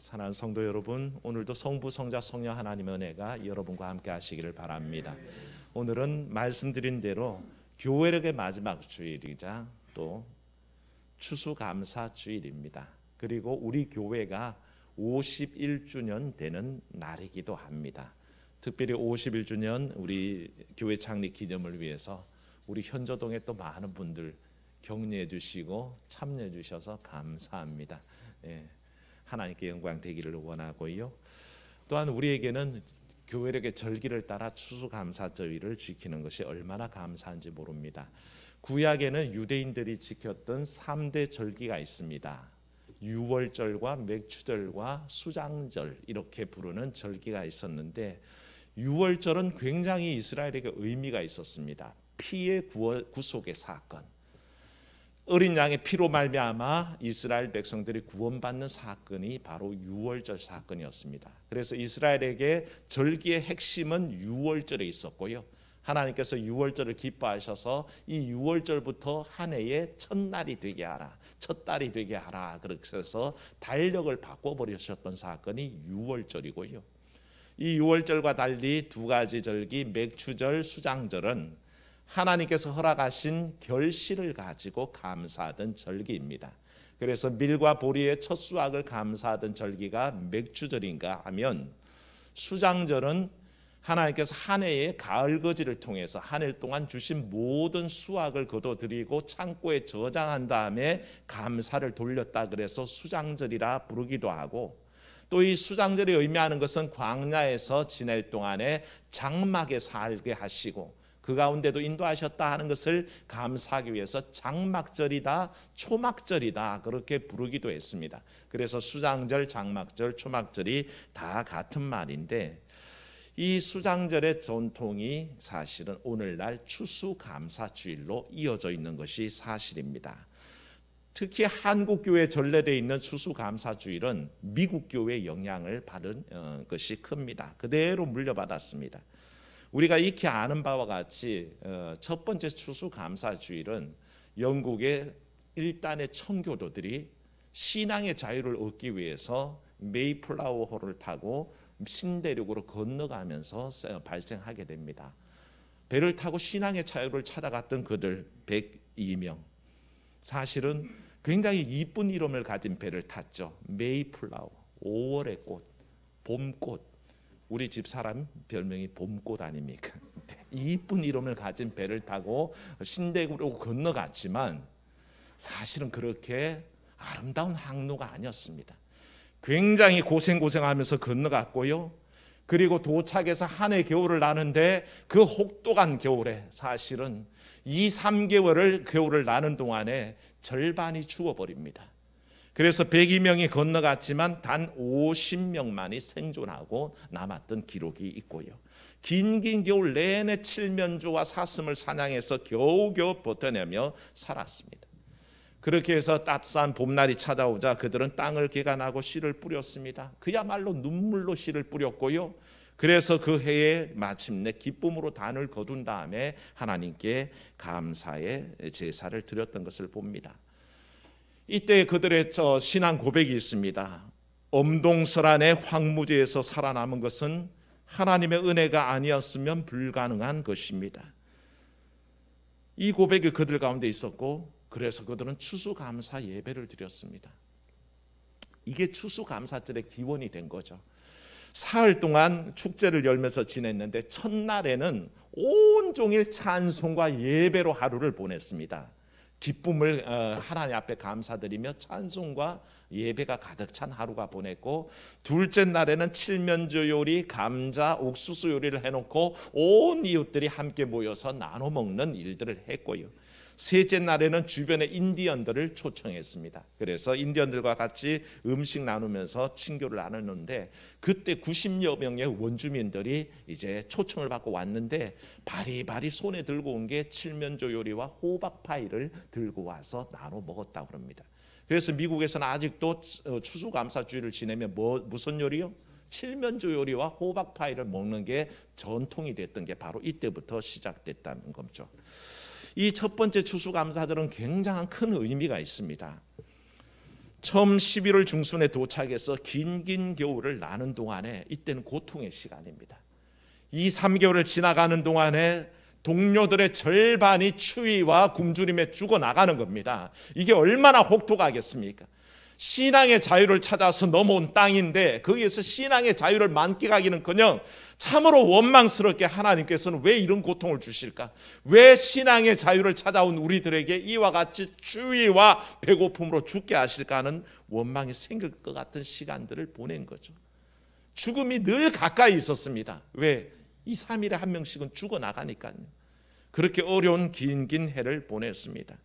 사랑하는 성도 여러분, 오늘도 성부, 성자, 성령 하나님의 은혜가 여러분과 함께 하시기를 바랍니다. 오늘은 말씀드린 대로 교회력의 마지막 주일이자 또 추수감사 주일입니다. 그리고 우리 교회가 51주년 되는 날이기도 합니다. 특별히 51주년 우리 교회 창립 기념을 위해서 우리 현저동에 또 많은 분들 격려해 주시고 참여해 주셔서 감사합니다. 하나님께 영광 되기를 원하고요. 또한 우리에게는 교회력의 절기를 따라 추수감사절을 지키는 것이 얼마나 감사한지 모릅니다. 구약에는 유대인들이 지켰던 3대 절기가 있습니다. 유월절과 맥추절과 수장절 이렇게 부르는 절기가 있었는데, 유월절은 굉장히 이스라엘에게 의미가 있었습니다. 피의 구속의 사건, 어린 양의 피로 말미암아 이스라엘 백성들이 구원받는 사건이 바로 유월절 사건이었습니다. 그래서 이스라엘에게 절기의 핵심은 유월절에 있었고요. 하나님께서 유월절을 기뻐하셔서 이 유월절부터 한 해의 첫날이 되게 하라, 첫 달이 되게 하라, 그렇게 해서 달력을 바꿔버리셨던 사건이 유월절이고요. 이 유월절과 달리 두 가지 절기, 맥추절, 수장절은 하나님께서 허락하신 결실을 가지고 감사하던 절기입니다. 그래서 밀과 보리의 첫 수확을 감사하던 절기가 맥추절인가 하면, 수장절은 하나님께서 한 해의 가을거지를 통해서 한 해 동안 주신 모든 수확을 거둬들이고 창고에 저장한 다음에 감사를 돌렸다 그래서 수장절이라 부르기도 하고, 또 이 수장절이 의미하는 것은 광야에서 지낼 동안에 장막에 살게 하시고 그 가운데도 인도하셨다 하는 것을 감사하기 위해서 장막절이다, 초막절이다 그렇게 부르기도 했습니다. 그래서 수장절, 장막절, 초막절이 다 같은 말인데, 이 수장절의 전통이 사실은 오늘날 추수감사주일로 이어져 있는 것이 사실입니다. 특히 한국 교회에 전래되어 있는 추수감사주일은 미국 교회의 영향을 받은 것이 큽니다. 그대로 물려받았습니다. 우리가 익히 아는 바와 같이 첫 번째 추수감사주일은 영국의 일단의 청교도들이 신앙의 자유를 얻기 위해서 메이플라워호를 타고 신대륙으로 건너가면서 발생하게 됩니다. 배를 타고 신앙의 자유를 찾아갔던 그들 102명, 사실은 굉장히 이쁜 이름을 가진 배를 탔죠. 메이플라워, 5월의 꽃, 봄꽃. 우리 집 사람 별명이 봄꽃 아닙니까? 이쁜 이름을 가진 배를 타고 신대륙으로 건너갔지만 사실은 그렇게 아름다운 항로가 아니었습니다. 굉장히 고생하면서 건너갔고요. 그리고 도착해서 한 해 겨울을 나는데 그 혹독한 겨울에 사실은 2-3개월을 겨울을 나는 동안에 절반이 죽어버립니다. 그래서 102명이 건너갔지만 단 50명만이 생존하고 남았던 기록이 있고요. 긴 겨울 내내 칠면조와 사슴을 사냥해서 겨우겨우 버텨내며 살았습니다. 그렇게 해서 따뜻한 봄날이 찾아오자 그들은 땅을 개간하고 씨를 뿌렸습니다. 그야말로 눈물로 씨를 뿌렸고요. 그래서 그 해에 마침내 기쁨으로 단을 거둔 다음에 하나님께 감사의 제사를 드렸던 것을 봅니다. 이때 그들의 신앙 고백이 있습니다. 엄동설안의 황무지에서 살아남은 것은 하나님의 은혜가 아니었으면 불가능한 것입니다. 이 고백이 그들 가운데 있었고, 그래서 그들은 추수감사 예배를 드렸습니다. 이게 추수감사절의 기원이 된 거죠. 사흘 동안 축제를 열면서 지냈는데 첫날에는 온종일 찬송과 예배로 하루를 보냈습니다. 기쁨을 하나님 앞에 감사드리며 찬송과 예배가 가득 찬 하루가 보냈고, 둘째 날에는 칠면조 요리, 감자, 옥수수 요리를 해놓고 온 이웃들이 함께 모여서 나눠 먹는 일들을 했고요. 셋째 날에는 주변의 인디언들을 초청했습니다. 그래서 인디언들과 같이 음식 나누면서 친교를 나눴는데, 그때 90여 명의 원주민들이 이제 초청을 받고 왔는데 바리바리 손에 들고 온 게 칠면조 요리와 호박파이를 들고 와서 나눠 먹었다고 합니다. 그래서 미국에서는 아직도 추수감사주의를 지내면 무슨 요리요? 칠면조 요리와 호박파이를 먹는 게 전통이 됐던 게 바로 이때부터 시작됐다는 거죠. 이 첫 번째 추수감사절은 굉장한 큰 의미가 있습니다. 처음 11월 중순에 도착해서 긴 겨울을 나는 동안에 이때는 고통의 시간입니다. 이 3개월을 지나가는 동안에 동료들의 절반이 추위와 굶주림에 죽어나가는 겁니다. 이게 얼마나 혹독하겠습니까? 신앙의 자유를 찾아서 넘어온 땅인데 거기에서 신앙의 자유를 만끽하기는커녕 참으로 원망스럽게 하나님께서는 왜 이런 고통을 주실까? 왜 신앙의 자유를 찾아온 우리들에게 이와 같이 추위와 배고픔으로 죽게 하실까 하는 원망이 생길 것 같은 시간들을 보낸 거죠. 죽음이 늘 가까이 있었습니다. 왜? 2, 3일에 한 명씩은 죽어나가니까요. 그렇게 어려운 긴 해를 보냈습니다.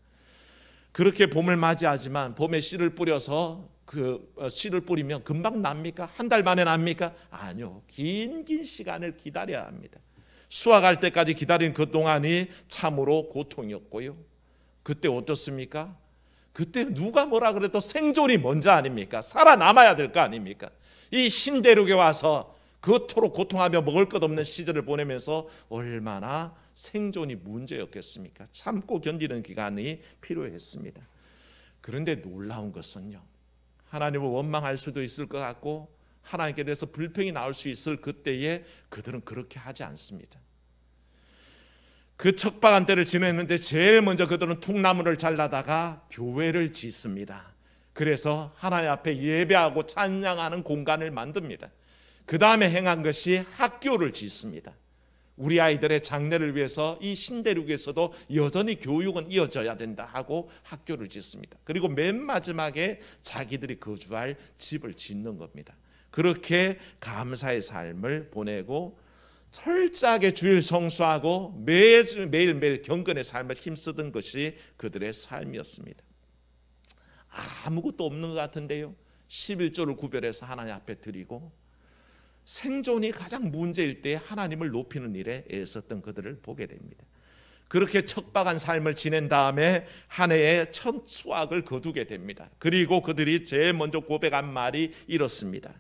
그렇게 봄을 맞이하지만 봄에 씨를 뿌려서 씨를 뿌리면 금방 납니까? 한 달 만에 납니까? 아니요. 긴 시간을 기다려야 합니다. 수확할 때까지 기다린 그 동안이 참으로 고통이었고요. 그때 어떻습니까? 그때 누가 뭐라 그래도 생존이 먼저 아닙니까? 살아남아야 될 거 아닙니까? 이 신대륙에 와서 그토록 고통하며 먹을 것 없는 시절을 보내면서 얼마나 생존이 문제였겠습니까? 참고 견디는 기간이 필요했습니다. 그런데 놀라운 것은요, 하나님을 원망할 수도 있을 것 같고 하나님께 대해서 불평이 나올 수 있을 그때에 그들은 그렇게 하지 않습니다. 그 척박한 때를 지냈는데 제일 먼저 그들은 통나무를 잘라다가 교회를 짓습니다. 그래서 하나님 앞에 예배하고 찬양하는 공간을 만듭니다. 그 다음에 행한 것이 학교를 짓습니다. 우리 아이들의 장래를 위해서 이 신대륙에서도 여전히 교육은 이어져야 된다 하고 학교를 짓습니다. 그리고 맨 마지막에 자기들이 거주할 집을 짓는 겁니다. 그렇게 감사의 삶을 보내고 철저하게 주일 성수하고 매일매일 경건의 삶을 힘쓰던 것이 그들의 삶이었습니다. 아무것도 없는 것 같은데요, 11조를 구별해서 하나님 앞에 드리고 생존이 가장 문제일 때 하나님을 높이는 일에 애썼던 그들을 보게 됩니다. 그렇게 척박한 삶을 지낸 다음에 한 해의 첫 수확을 거두게 됩니다. 그리고 그들이 제일 먼저 고백한 말이 이렇습니다.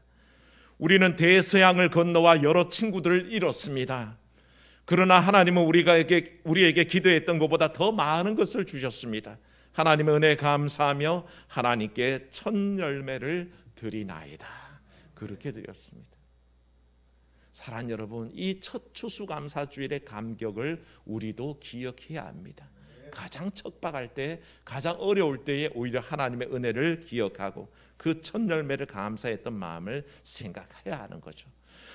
우리는 대서양을 건너와 여러 친구들을 잃었습니다. 그러나 하나님은 우리에게 기도했던 것보다 더 많은 것을 주셨습니다. 하나님의 은혜에 감사하며 하나님께 첫 열매를 드리나이다. 그렇게 드렸습니다. 사랑하는 여러분, 이 첫 추수감사주일의 감격을 우리도 기억해야 합니다. 가장 척박할 때, 가장 어려울 때에 오히려 하나님의 은혜를 기억하고 그 첫 열매를 감사했던 마음을 생각해야 하는 거죠.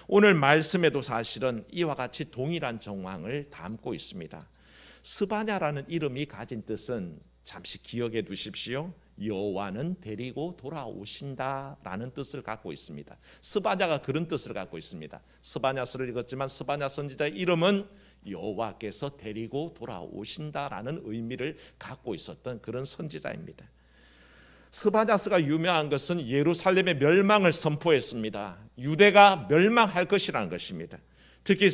오늘 말씀에도 사실은 이와 같이 동일한 정황을 담고 있습니다. 스바냐라는 이름이 가진 뜻은 잠시 기억해 두십시오. 여호와는 데리고 돌아오신다라는 뜻을 갖고 있습니다. 스바냐가 그런 뜻을 갖고 있습니다. 스바냐서를 읽었지만 스바냐 선지자의 이름은 여호와께서 데리고 돌아오신다라는 의미를 갖고 있었던 그런 선지자입니다. 스바냐서가 유명한 것은 예루살렘의 멸망을 선포했습니다. 유대가 멸망할 것이라는 것입니다. 특히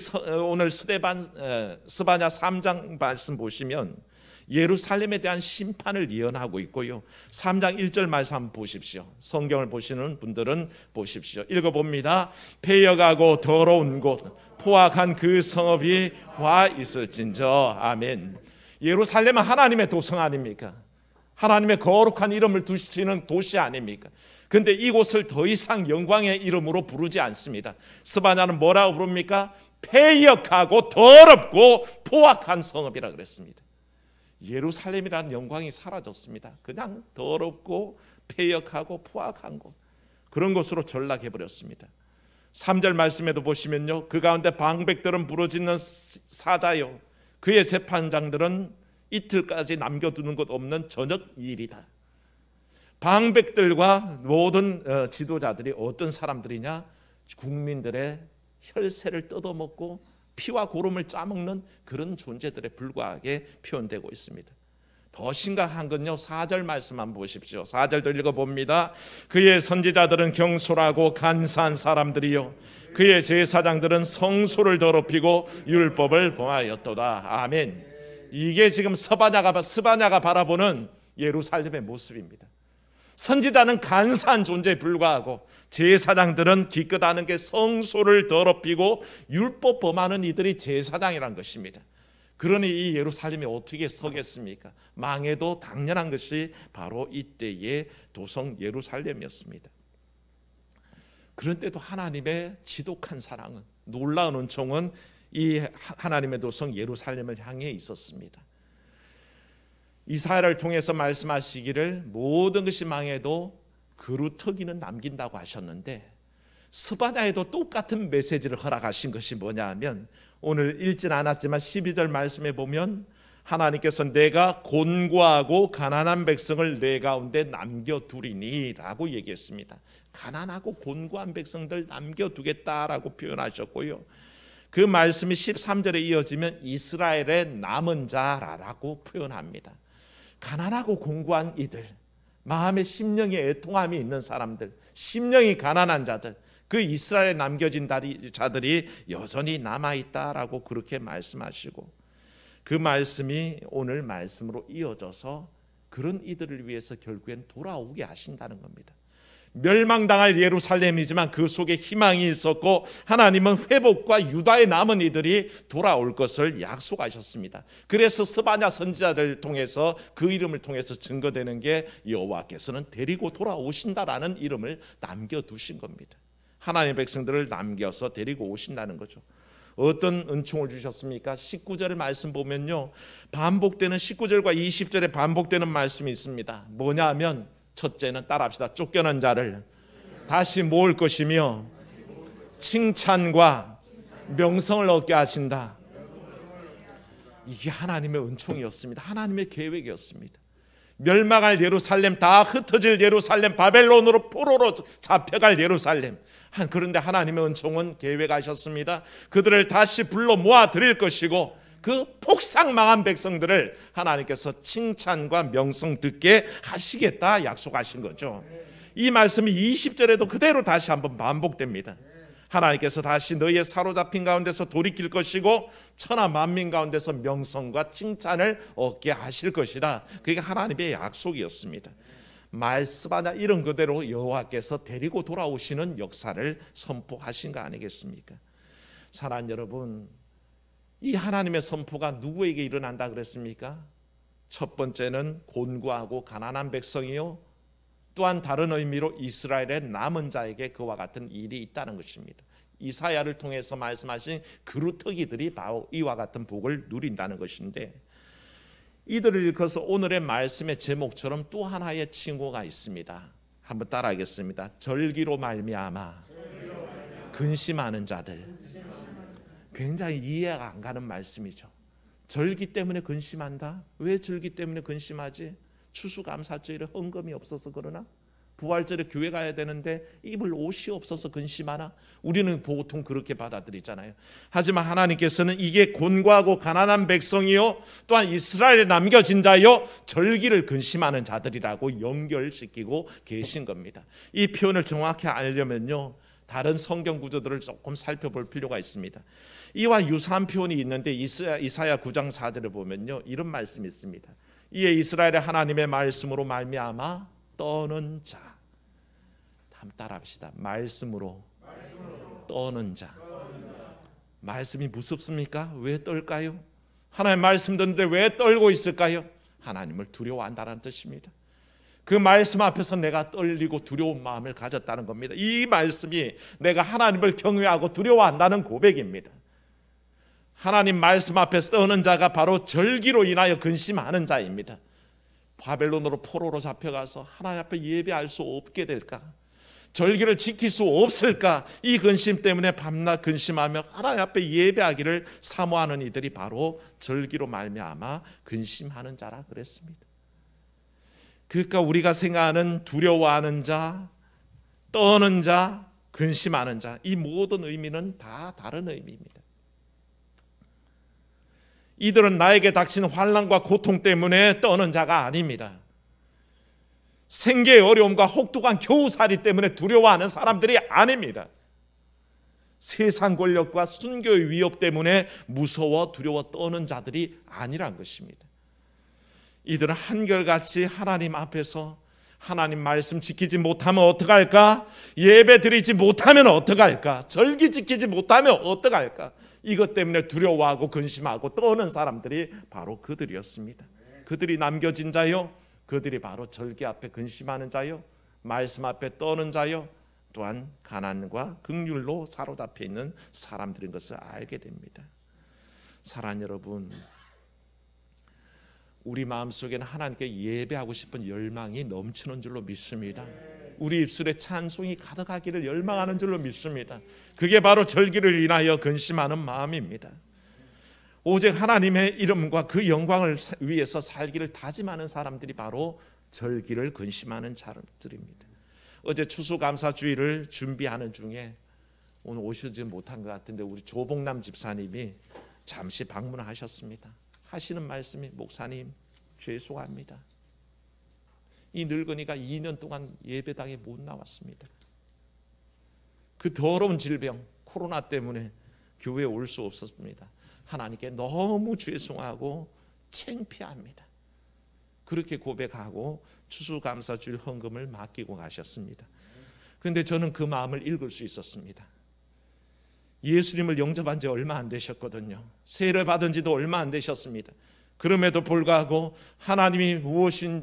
오늘 스바냐 3장 말씀 보시면 예루살렘에 대한 심판을 예언하고 있고요. 3장 1절 말씀 한번 보십시오. 성경을 보시는 분들은 보십시오. 읽어봅니다. 패여가고 더러운 곳 포악한 그 성읍이 와 있을진저. 아멘. 예루살렘은 하나님의 도성 아닙니까? 하나님의 거룩한 이름을 두시는 도시 아닙니까? 그런데 이곳을 더 이상 영광의 이름으로 부르지 않습니다. 스바냐는 뭐라고 부릅니까? 패역하고 더럽고 포악한 성읍이라 그랬습니다. 예루살렘이라는 영광이 사라졌습니다. 그냥 더럽고 패역하고 포악한 곳, 그런 곳으로 전락해버렸습니다. 3절 말씀에도 보시면요, 그 가운데 방백들은 부르짖는 사자요, 그의 재판장들은 이틀까지 남겨두는 것 없는 저녁 일이다. 방백들과 모든 지도자들이 어떤 사람들이냐? 국민들의 혈세를 뜯어먹고 피와 고름을 짜먹는 그런 존재들에 불과하게 표현되고 있습니다. 더 심각한 건요, 4절 말씀만 보십시오. 4절도 읽어봅니다. 그의 선지자들은 경솔하고 간사한 사람들이요, 그의 제사장들은 성소를 더럽히고 율법을 범하였도다. 아멘. 이게 지금 스바냐가 바라보는 예루살렘의 모습입니다. 선지자는 간사한 존재에 불과하고 제사장들은 기껏하는 게 성소를 더럽히고 율법 범하는 이들이 제사장이란 것입니다. 그러니 이 예루살렘이 어떻게 서겠습니까? 망해도 당연한 것이 바로 이때의 도성 예루살렘이었습니다. 그런데도 하나님의 지독한 사랑은, 놀라운 은총은 이 하나님의 도성 예루살렘을 향해 있었습니다. 이사야를 통해서 말씀하시기를 모든 것이 망해도 그루터기는 남긴다고 하셨는데, 스바냐에도 똑같은 메시지를 허락하신 것이 뭐냐 하면, 오늘 읽진 않았지만 12절 말씀에 보면 하나님께서 내가 곤고하고 가난한 백성을 내 가운데 남겨두리니 라고 얘기했습니다. 가난하고 곤고한 백성들 남겨두겠다라고 표현하셨고요, 그 말씀이 13절에 이어지면 이스라엘의 남은 자라고 표현합니다. 가난하고 곤고한 이들, 마음에 심령에 애통함이 있는 사람들, 심령이 가난한 자들, 그 이스라엘에 남겨진 자들이 여전히 남아있다라고 그렇게 말씀하시고, 그 말씀이 오늘 말씀으로 이어져서 그런 이들을 위해서 결국엔 돌아오게 하신다는 겁니다. 멸망당할 예루살렘이지만 그 속에 희망이 있었고, 하나님은 회복과 유다의 남은 이들이 돌아올 것을 약속하셨습니다. 그래서 스바냐 선지자를 통해서, 그 이름을 통해서 증거되는 게 여호와께서는 데리고 돌아오신다라는 이름을 남겨두신 겁니다. 하나님의 백성들을 남겨서 데리고 오신다는 거죠. 어떤 은총을 주셨습니까? 19절의 말씀 보면요, 반복되는 19절과 20절에 반복되는 말씀이 있습니다. 뭐냐 하면, 첫째는 따라합시다. 쫓겨난 자를 다시 모을 것이며 칭찬과 명성을 얻게 하신다. 이게 하나님의 은총이었습니다. 하나님의 계획이었습니다. 멸망할 예루살렘, 다 흩어질 예루살렘, 바벨론으로 포로로 잡혀갈 예루살렘, 그런데 하나님의 은총은 계획하셨습니다. 그들을 다시 불러 모아 드릴 것이고, 그 폭삭망한 백성들을 하나님께서 칭찬과 명성 듣게 하시겠다 약속하신 거죠. 이 말씀이 20절에도 그대로 다시 한번 반복됩니다. 하나님께서 다시 너희의 사로잡힌 가운데서 돌이킬 것이고 천하 만민 가운데서 명성과 칭찬을 얻게 하실 것이다. 그게 하나님의 약속이었습니다. 말씀하냐 이런 그대로 여호와께서 데리고 돌아오시는 역사를 선포하신 거 아니겠습니까? 사랑하는 여러분, 이 하나님의 선포가 누구에게 일어난다 그랬습니까? 첫 번째는 곤고하고 가난한 백성이요, 또한 다른 의미로 이스라엘의 남은 자에게 그와 같은 일이 있다는 것입니다. 이사야를 통해서 말씀하신 그루터기들이 바로 이와 같은 복을 누린다는 것인데, 이들을 일컬어서 오늘의 말씀의 제목처럼 또 하나의 칭호가 있습니다. 한번 따라하겠습니다. 절기로 말미암아 근심하는 자들. 굉장히 이해가 안 가는 말씀이죠. 절기 때문에 근심한다? 왜 절기 때문에 근심하지? 추수감사절에 헌금이 없어서 그러나? 부활절에 교회 가야 되는데 입을 옷이 없어서 근심하나? 우리는 보통 그렇게 받아들이잖아요. 하지만 하나님께서는 이게 곤고하고 가난한 백성이요, 또한 이스라엘에 남겨진 자요, 절기를 근심하는 자들이라고 연결시키고 계신 겁니다. 이 표현을 정확히 알려면요, 다른 성경 구조들을 조금 살펴볼 필요가 있습니다. 이와 유사한 표현이 있는데 이사야 9장 4절을 보면요, 이런 말씀이 있습니다. 이에 이스라엘의 하나님의 말씀으로 말미암아 떠는 자. 한번 따라합시다. 말씀으로 떠는 자. 말씀이 무섭습니까? 왜 떨까요? 하나님 말씀 듣는데 왜 떨고 있을까요? 하나님을 두려워한다는 뜻입니다. 그 말씀 앞에서 내가 떨리고 두려운 마음을 가졌다는 겁니다. 이 말씀이 내가 하나님을 경외하고 두려워한다는 고백입니다. 하나님 말씀 앞에서 떠는 자가 바로 절기로 인하여 근심하는 자입니다. 바벨론으로 포로로 잡혀가서 하나님 앞에 예배할 수 없게 될까? 절기를 지킬 수 없을까? 이 근심 때문에 밤낮 근심하며 하나님 앞에 예배하기를 사모하는 이들이 바로 절기로 말미암아 근심하는 자라 그랬습니다. 그러니까 우리가 생각하는 두려워하는 자, 떠는 자, 근심하는 자, 이 모든 의미는 다 다른 의미입니다. 이들은 나에게 닥친 환난과 고통 때문에 떠는 자가 아닙니다. 생계의 어려움과 혹독한 겨우살이 때문에 두려워하는 사람들이 아닙니다. 세상 권력과 순교의 위협 때문에 무서워 두려워 떠는 자들이 아니란 것입니다. 이들은 한결같이 하나님 앞에서 하나님 말씀 지키지 못하면 어떡할까? 예배 드리지 못하면 어떡할까? 절기 지키지 못하면 어떡할까? 이것 때문에 두려워하고 근심하고 떠는 사람들이 바로 그들이었습니다. 그들이 남겨진 자요, 그들이 바로 절기 앞에 근심하는 자요, 말씀 앞에 떠는 자요, 또한 가난과 긍휼로 사로잡혀 있는 사람들인 것을 알게 됩니다. 사랑하는 여러분, 우리 마음속에는 하나님께 예배하고 싶은 열망이 넘치는 줄로 믿습니다. 우리 입술에 찬송이 가득하기를 열망하는 줄로 믿습니다. 그게 바로 절기를 인하여 근심하는 마음입니다. 오직 하나님의 이름과 그 영광을 위해서 살기를 다짐하는 사람들이 바로 절기를 근심하는 사람들입니다. 어제 추수감사주일을 준비하는 중에 오늘 오시지 못한 것 같은데 우리 조봉남 집사님이 잠시 방문하셨습니다. 하시는 말씀이, 목사님 죄송합니다. 이 늙은이가 2년 동안 예배당에 못 나왔습니다. 그 더러운 질병 코로나 때문에 교회에 올 수 없었습니다. 하나님께 너무 죄송하고 창피합니다. 그렇게 고백하고 추수감사주일 헌금을 맡기고 가셨습니다. 그런데 저는 그 마음을 읽을 수 있었습니다. 예수님을 영접한 지 얼마 안 되셨거든요. 세례 받은 지도 얼마 안 되셨습니다. 그럼에도 불구하고 하나님이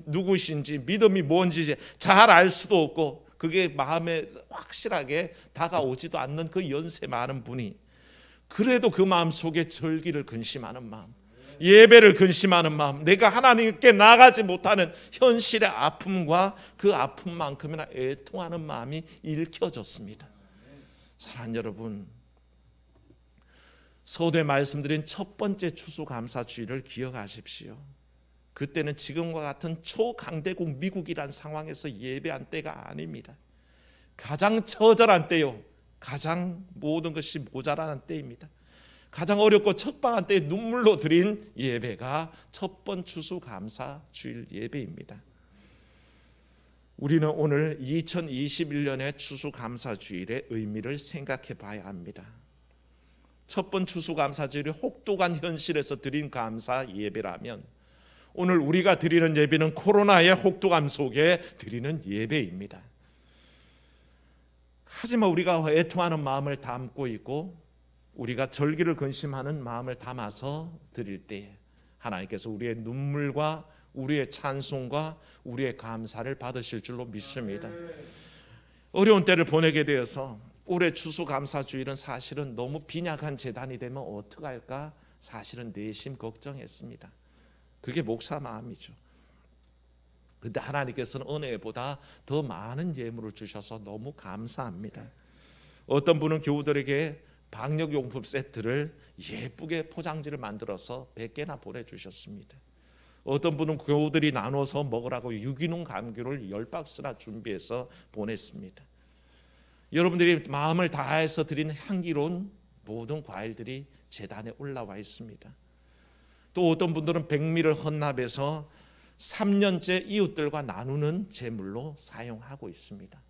누구신지 믿음이 뭔지 잘 알 수도 없고 그게 마음에 확실하게 다가오지도 않는 그 연세 많은 분이 그래도 그 마음 속에 절기를 근심하는 마음, 예배를 근심하는 마음, 내가 하나님께 나가지 못하는 현실의 아픔과 그 아픔만큼이나 애통하는 마음이 읽혀졌습니다. 사랑하는 여러분, 서두에 말씀드린 첫 번째 추수감사주일을 기억하십시오. 그때는 지금과 같은 초강대국 미국이란 상황에서 예배한 때가 아닙니다. 가장 처절한 때요, 가장 모든 것이 모자라는 때입니다. 가장 어렵고 척박한 때에 눈물로 드린 예배가 첫 번 추수감사주일 예배입니다. 우리는 오늘 2021년의 추수감사주일의 의미를 생각해 봐야 합니다. 첫 번 추수감사주일이 혹독한 현실에서 드린 감사 예배라면 오늘 우리가 드리는 예배는 코로나의 혹독함 속에 드리는 예배입니다. 하지만 우리가 애통하는 마음을 담고 있고 우리가 절기를 근심하는 마음을 담아서 드릴 때 하나님께서 우리의 눈물과 우리의 찬송과 우리의 감사를 받으실 줄로 믿습니다. 어려운 때를 보내게 되어서 올해 추수감사주일은 사실은 너무 빈약한 재단이 되면 어떡할까 사실은 내심 걱정했습니다. 그게 목사 마음이죠. 그런데 하나님께서는 은혜보다 더 많은 예물을 주셔서 너무 감사합니다. 어떤 분은 교우들에게 방역용품 세트를 예쁘게 포장지를 만들어서 100개나 보내주셨습니다. 어떤 분은 교우들이 나눠서 먹으라고 유기농 감귤을 10박스나 준비해서 보냈습니다. 여러분들이 마음을 다해서 드린 향기로운 모든 과일들이 제단에 올라와 있습니다. 또 어떤 분들은 백미를 헌납해서 3년째 이웃들과 나누는 제물로 사용하고 있습니다.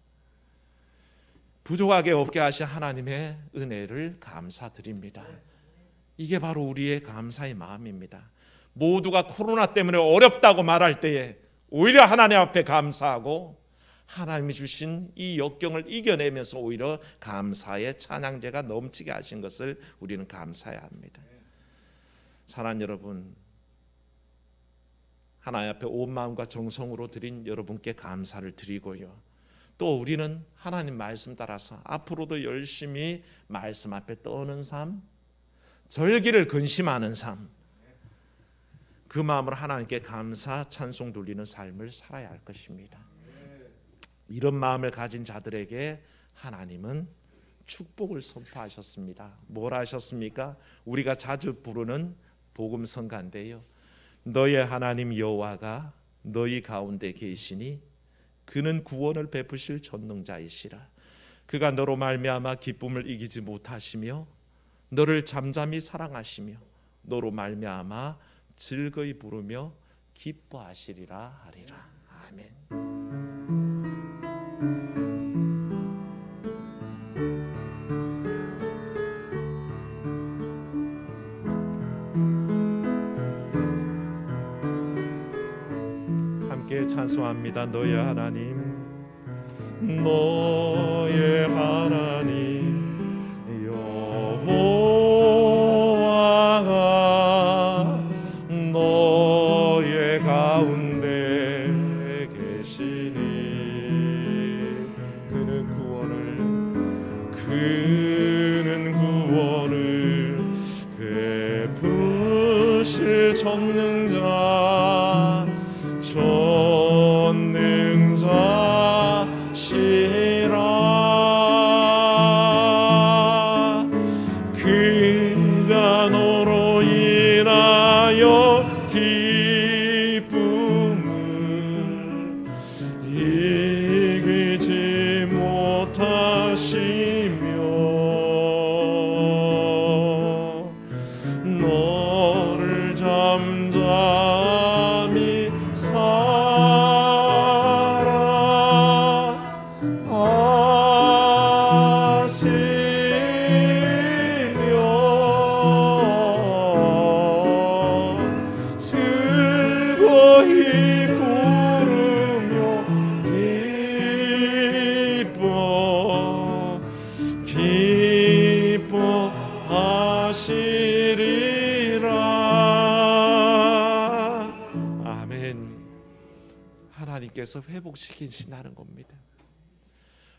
부족하게 없게 하신 하나님의 은혜를 감사드립니다. 이게 바로 우리의 감사의 마음입니다. 모두가 코로나 때문에 어렵다고 말할 때에 오히려 하나님 앞에 감사하고 하나님이 주신 이 역경을 이겨내면서 오히려 감사의 찬양제가 넘치게 하신 것을 우리는 감사해야 합니다. 사랑하는 여러분, 하나님 앞에 온 마음과 정성으로 드린 여러분께 감사를 드리고요. 또 우리는 하나님 말씀 따라서 앞으로도 열심히 말씀 앞에 떠는 삶, 절기를 근심하는 삶, 그 마음으로 하나님께 감사 찬송 돌리는 삶을 살아야 할 것입니다. 이런 마음을 가진 자들에게 하나님은 축복을 선포하셨습니다. 뭘 하셨습니까? 우리가 자주 부르는 복음성가인데요. 너의 하나님 여호와가 너희 가운데 계시니 그는 구원을 베푸실 전능자이시라. 그가 너로 말미암아 기쁨을 이기지 못하시며 너를 잠잠히 사랑하시며 너로 말미암아 즐거이 부르며 기뻐하시리라 하리라. 아멘. 찬송합니다. 너의 하나님, 너의 하나님 여호와 그는 구원을 베푸실 전능자 전능자시라. 그가 너로 인하여 기쁨을 이기지 못하시며 너를 잠잠히 즐거이 부르며 기뻐하시리라. 아멘. 하나님께서 회복시키신다는 겁니다.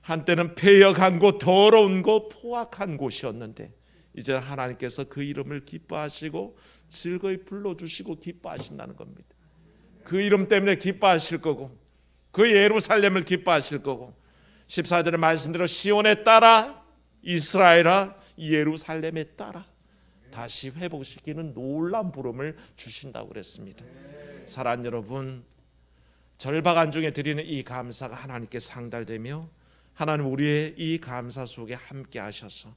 한때는 폐역한 곳, 더러운 곳, 포악한 곳이었는데 이제 하나님께서 그 이름을 기뻐하시고 즐거이 불러주시고 기뻐하신다는 겁니다. 그 이름 때문에 기뻐하실 거고 그 예루살렘을 기뻐하실 거고 14절의 말씀대로 시온에 따라 이스라엘아 예루살렘에 따라 다시 회복시키는 놀라운 부름을 주신다고 그랬습니다. 사랑하는 여러분, 절박한 중에 드리는 이 감사가 하나님께 상달되며 하나님 우리의 이 감사 속에 함께 하셔서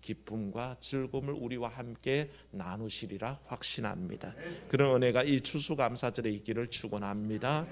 기쁨과 즐거움을 우리와 함께 나누시리라 확신합니다. 그런 은혜가 이 추수감사절에 있기를 축원합니다.